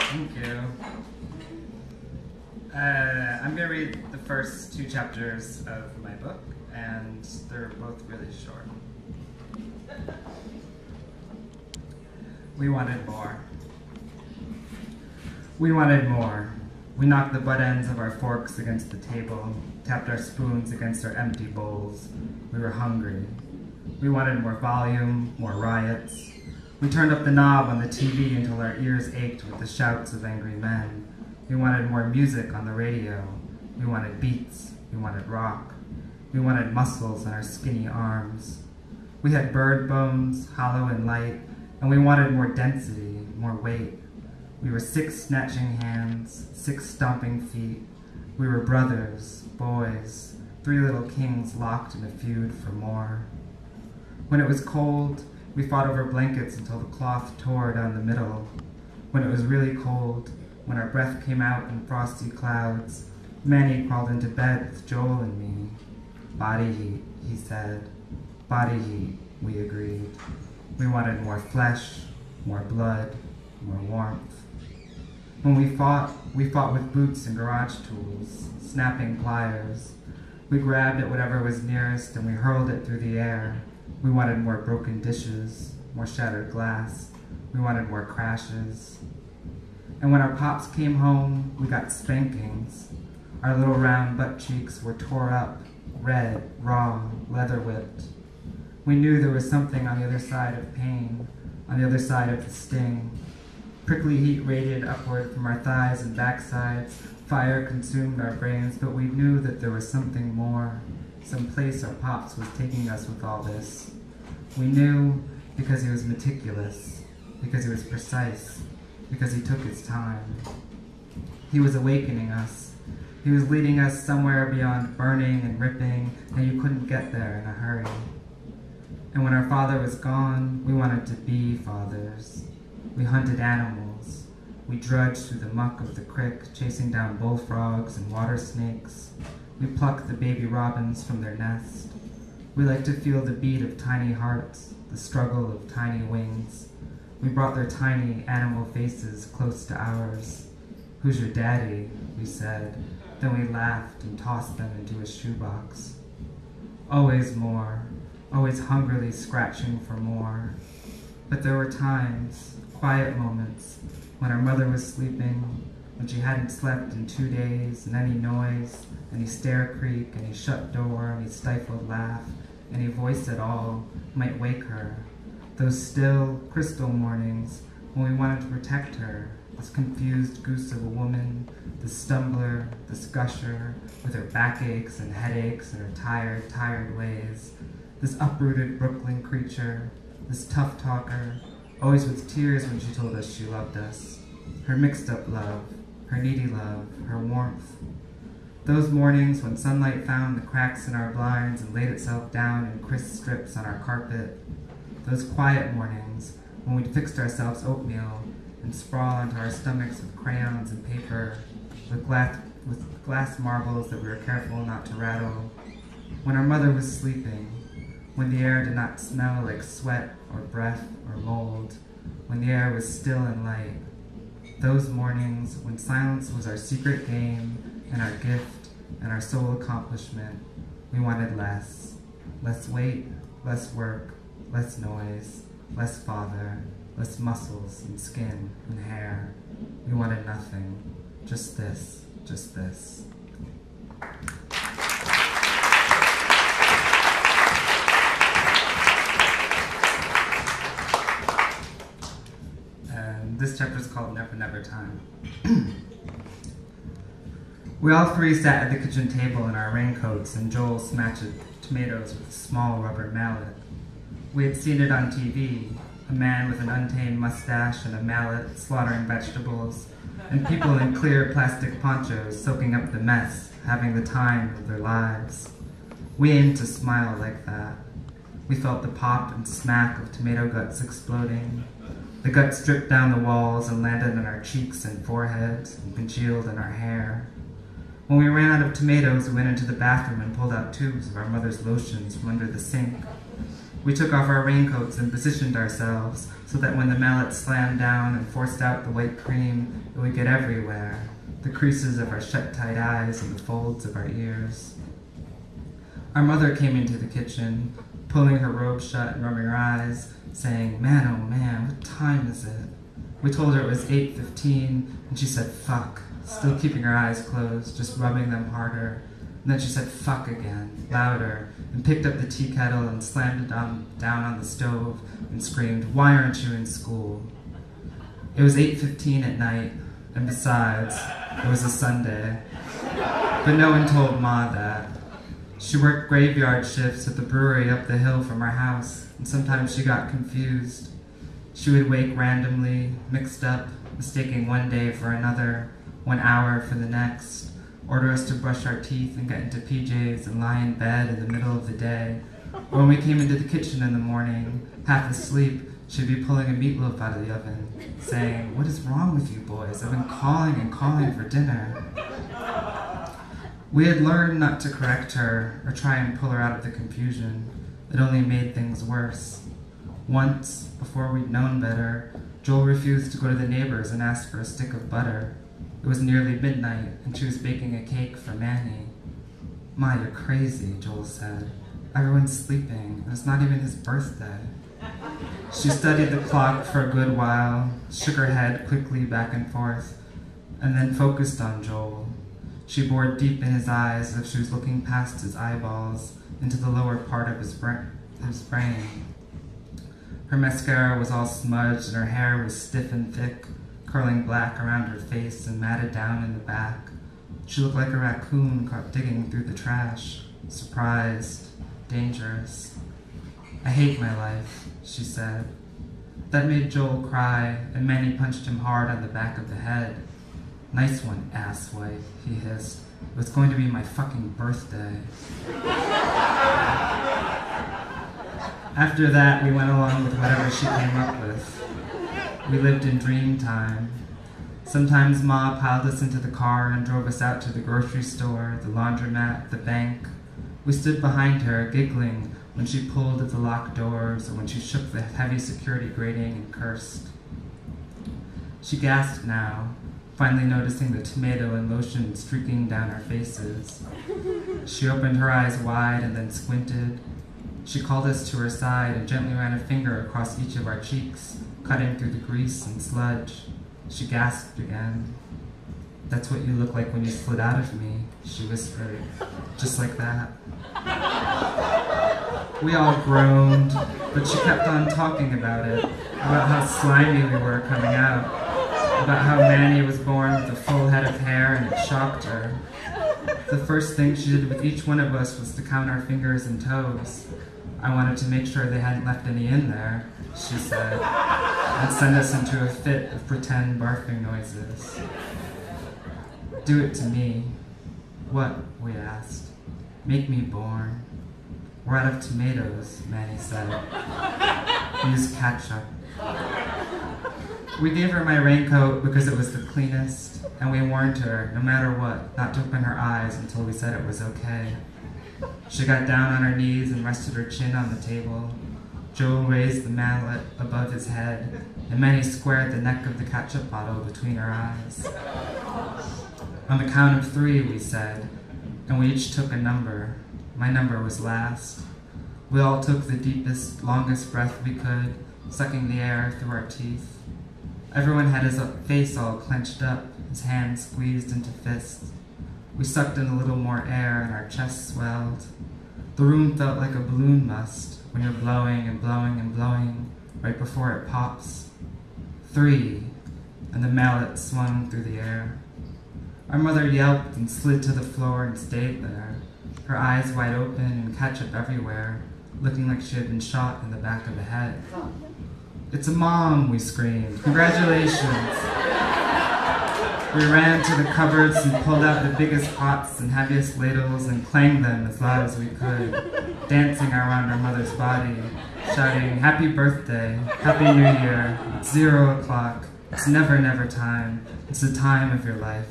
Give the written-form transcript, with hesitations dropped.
Thank you. I'm going to read the first 2 chapters of my book, and they're both really short. We wanted more. We wanted more. We knocked the butt ends of our forks against the table, tapped our spoons against our empty bowls. We were hungry. We wanted more volume, more riots. We turned up the knob on the TV until our ears ached with the shouts of angry men. We wanted more music on the radio. We wanted beats. We wanted rock. We wanted muscles in our skinny arms. We had bird bones, hollow and light, and we wanted more density, more weight. We were 6 snatching hands, 6 stomping feet. We were brothers, boys, 3 little kings locked in a feud for more. When it was cold, we fought over blankets until the cloth tore down the middle. When it was really cold, when our breath came out in frosty clouds, Manny crawled into bed with Joel and me. Body heat, he said. Body heat, we agreed. We wanted more flesh, more blood, more warmth. When we fought with boots and garage tools, snapping pliers. We grabbed at whatever was nearest and we hurled it through the air. We wanted more broken dishes, more shattered glass. We wanted more crashes. And when our pops came home, we got spankings. Our little round butt cheeks were tore up, red, raw, leather whipped. We knew there was something on the other side of pain, on the other side of the sting. Prickly heat radiated upward from our thighs and backsides. Fire consumed our brains, but we knew that there was something more, some place our pops was taking us with all this. We knew because he was meticulous, because he was precise, because he took his time. He was awakening us. He was leading us somewhere beyond burning and ripping, and you couldn't get there in a hurry. And when our father was gone, we wanted to be fathers. We hunted animals. We drudged through the muck of the creek, chasing down bullfrogs and water snakes. We plucked the baby robins from their nest. We liked to feel the beat of tiny hearts, the struggle of tiny wings. We brought their tiny animal faces close to ours. Who's your daddy? We said. Then we laughed and tossed them into a shoebox. Always more, always hungrily scratching for more. But there were times, quiet moments, when our mother was sleeping, when she hadn't slept in 2 days, and any noise, any stair creak, any shut door, any stifled laugh, any voice at all might wake her. Those still, crystal mornings when we wanted to protect her, this confused goose of a woman, this stumbler, this gusher, with her backaches and headaches and her tired, tired ways, this uprooted Brooklyn creature, this tough talker, always with tears when she told us she loved us. Her mixed up love, her needy love, her warmth. Those mornings when sunlight found the cracks in our blinds and laid itself down in crisp strips on our carpet. Those quiet mornings when we'd fixed ourselves oatmeal and sprawl onto our stomachs with crayons and paper, with glass marbles that we were careful not to rattle. When our mother was sleeping, when the air did not smell like sweat or breath or mold, when the air was still and light. Those mornings when silence was our secret game and our gift and our sole accomplishment, we wanted less. Less weight, less work, less noise, less father, less muscles and skin and hair. We wanted nothing. Just this, just this. This chapter is called Never Never Time. We all 3 sat at the kitchen table in our raincoats, and Joel smashed tomatoes with a small rubber mallet. We had seen it on TV, a man with an untamed mustache and a mallet slaughtering vegetables, and people in clear plastic ponchos soaking up the mess, having the time of their lives. We aimed to smile like that. We felt the pop and smack of tomato guts exploding. The guts dripped down the walls and landed on our cheeks and foreheads and congealed in our hair. When we ran out of tomatoes, we went into the bathroom and pulled out tubes of our mother's lotions from under the sink. We took off our raincoats and positioned ourselves so that when the mallet slammed down and forced out the white cream, it would get everywhere, the creases of our shut-tight eyes and the folds of our ears. Our mother came into the kitchen, pulling her robe shut and rubbing her eyes, saying, "Man, oh man, what time is it?" We told her it was 8:15, and she said, "Fuck," still keeping her eyes closed, just rubbing them harder. And then she said, "Fuck" again, louder, and picked up the tea kettle and slammed it down on the stove and screamed, "Why aren't you in school?" It was 8:15 at night, and besides, it was a Sunday. But no one told Ma that. She worked graveyard shifts at the brewery up the hill from our house, and sometimes she got confused. She would wake randomly, mixed up, mistaking one day for another, 1 hour for the next, order us to brush our teeth and get into PJs and lie in bed in the middle of the day. Or when we came into the kitchen in the morning, half asleep, she'd be pulling a meatloaf out of the oven, saying, "What is wrong with you boys? I've been calling and calling for dinner." We had learned not to correct her or try and pull her out of the confusion. It only made things worse. Once, before we'd known better, Joel refused to go to the neighbors and ask for a stick of butter. It was nearly midnight, and she was baking a cake for Manny. "Ma, you're crazy," Joel said. "Everyone's sleeping, and it's not even his birthday." She studied the clock for a good while, shook her head quickly back and forth, and then focused on Joel. She bored deep in his eyes as if she was looking past his eyeballs into the lower part of his brain. Her mascara was all smudged and her hair was stiff and thick, curling black around her face and matted down in the back. She looked like a raccoon caught digging through the trash, surprised, dangerous. "I hate my life," she said. That made Joel cry, and Manny punched him hard on the back of the head. "Nice one, asswipe," he hissed. "It was going to be my fucking birthday." After that, we went along with whatever she came up with. We lived in dream time. Sometimes Ma piled us into the car and drove us out to the grocery store, the laundromat, the bank. We stood behind her, giggling when she pulled at the locked doors or when she shook the heavy security grating and cursed. She gasped now, finally noticing the tomato and lotion streaking down our faces. She opened her eyes wide and then squinted. She called us to her side and gently ran a finger across each of our cheeks, cutting through the grease and sludge. She gasped again. "That's what you look like when you slid out of me," she whispered, just like that. We all groaned, but she kept on talking about it, about how slimy we were coming out, about how Manny was born with a full head of hair and it shocked her. The first thing she did with each one of us was to count our fingers and toes. "I wanted to make sure they hadn't left any in there," she said, and sent us into a fit of pretend barfing noises. "Do it to me." "What?" we asked. "Make me born." "We're out of tomatoes," Manny said. "Use ketchup." We gave her my raincoat because it was the cleanest, and we warned her, no matter what, not to open her eyes until we said it was okay. She got down on her knees and rested her chin on the table. Joel raised the mallet above his head, and Manny squared the neck of the ketchup bottle between her eyes. "On the count of 3, we said, and we each took a number. My number was last. We all took the deepest, longest breath we could, sucking the air through our teeth. Everyone had his face all clenched up, his hands squeezed into fists. We sucked in a little more air and our chests swelled. The room felt like a balloon must when you're blowing and blowing and blowing right before it pops. 3, and the mallet swung through the air. Our mother yelped and slid to the floor and stayed there, her eyes wide open and ketchup everywhere, looking like she had been shot in the back of the head. "It's a mom," we screamed. "Congratulations." We ran to the cupboards and pulled out the biggest pots and heaviest ladles and clanged them as loud as we could, dancing around our mother's body, shouting, "Happy birthday, Happy New Year, it's 0 o'clock, it's never, never time, it's the time of your life."